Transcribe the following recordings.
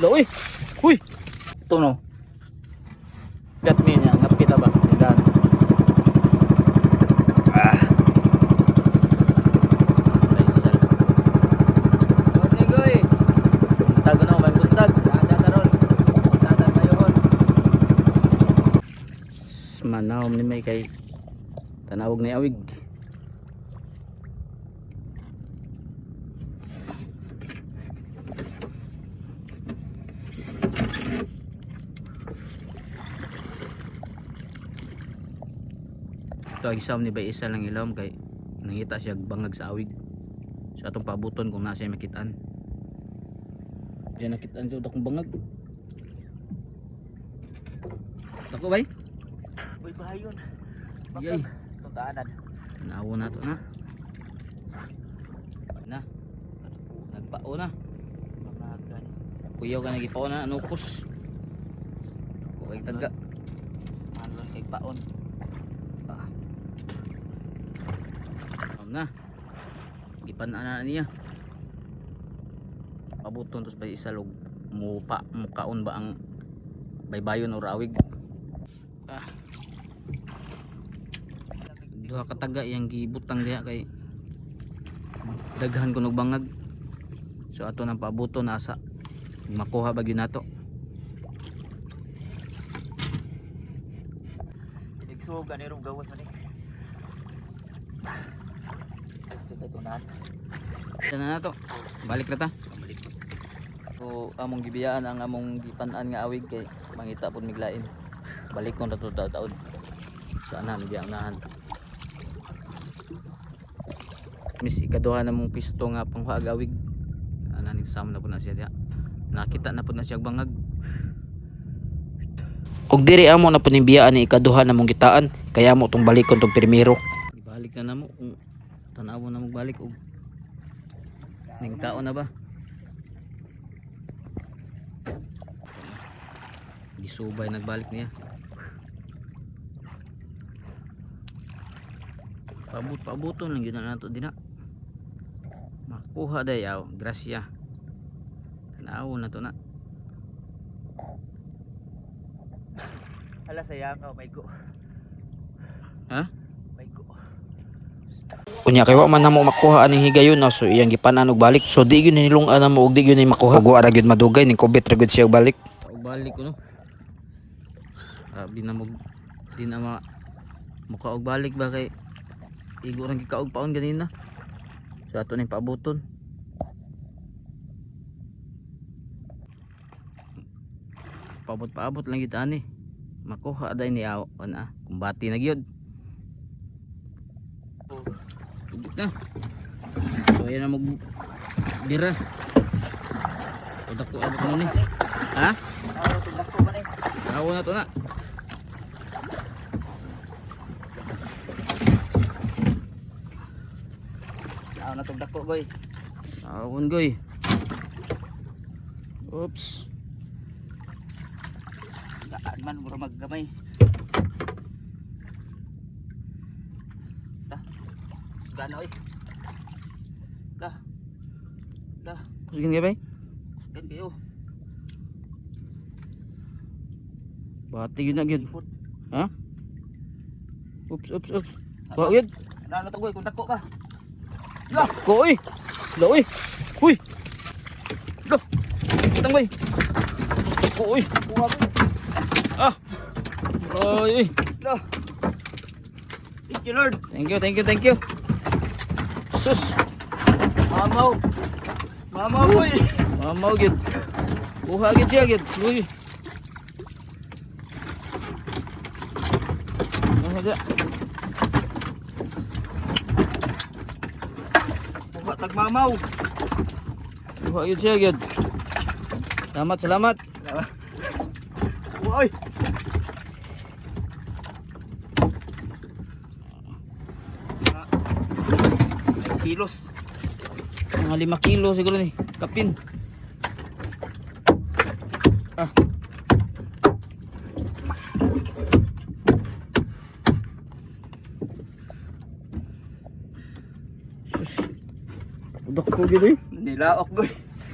Daw eh. Huy. Ito no. Gat me niya ngapit ba? Dan. Ah. Naisal. Morning goy. Buntag no, may buntag. Ada karon. Tatan mayon. Manawm ni may kay tanawag ni awig. Ito agisam ni bay isa lang ilawom kay nangita siya bangag sa awig. So atong pabuton kung nasa makitaan. Diyan nakitaan jud akong bangag. Tako bay? Uy bahayon. Yay. Tundaanan. Nawo na to na. Na. Nagpao na. Mamagan. Kuyaw ka nagipao na anupos. Ako kay taga. Alon kay paon. Na gipan-ana niya pabuton tos bay isa log mukaon ba ang baybayon or awig. Duha ka taga yang gibutang diha kay daghan kunog bangag, so ato nang pabuton asa makuha ba gyud nato. Igsug ani rong gawas ani. Sana na to. Balik na ta. So among gibiyaan ang among gipan-an nga awig kay mangita pud miglain. Balik ko na to taud. Sana mi anahan. Mis ikaduha na mong pisto nga panghuag awig. Ana ning sam na pud na siya diha. Nakita na pud na siya bangag. Og diri amo na punibiyaan ni ikaduha na mong gitaan kaya mo tong balikon tong primero. Ibalik na namo kung tanaw na magbalik og ning taon na ba? Gisubay nagbalik niya. Pabuton lang yun na nato din na. Makuha dayaw, grasya. Tanaw na to na. Hala sayang ka may go. Ha? May go. Unya kay wa man namo makuha aning higayon na so iyang gipanan og balik. So di gyud nilung-an mo og di gyud ni makuha. Ug wa ra gyud madugay ning kubit ra gyud siya og balik. Balik ko no. Di na mo di na mukha og balik ba kay igo ra gikaog paon ganina. So ato ning paabuton. Paabot lang gid ani. Makuha day ni aw ana kumbati na gyud. Tubig na. So ayan na mag dira. Udak ko abot mo ni. Ha? Awo na to na. Aw na tugdak ko goy. Awon goy. Oops. Daan man mura maggamay. Gana oy. Dah. Sige nga bay. Kan kayo. Bati yun na gyud. Ha? Oops. Wa gyud. Ano to goy kung dako ka. Ko oy. Lo oy. Huy. Lo. Tang bay. Ko oy. Kuha ko. Ah. Oy. Dah. Thank you Lord. Thank you. Sus. Mamaw boy. Mamaw gyud. Kuha gyud siya gyud. Uy. Ano dia? Kuha tag mamaw. Kuha gyud siya gyud. Salamat. Uy. Kilos. Mga 5 kilo siguro ni. Kapin. Ah. Sus. Udak ko gyud eh. Nilaok goy.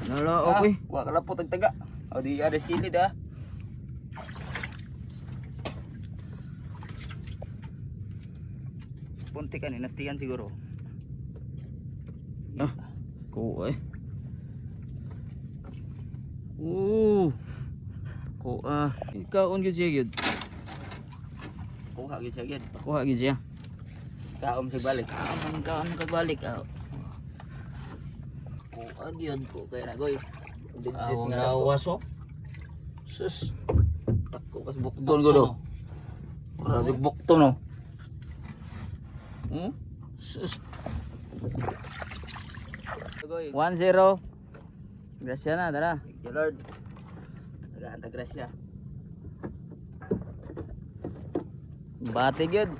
Nala, okay. Wa ka lang po tagtaga. O di ada kilid ha. Punti ka ni nastiyan siguro. Ah, ko eh. Ko ikaw on gyud siya gyud. Kuha gyud siya gyud. Kuha gyud siya. Kaom sig balik. Aman ka ang kagbalik ah. Kuha gyud ko kay Goy. Legit awang nga ako. lawas oh. Sus. Tako kas bukton ko do. Ora di bukton no. Sus. Goy. 1-0. Grasya na, tara. Thank you Lord. Nagaanta grasya. Bati gyud.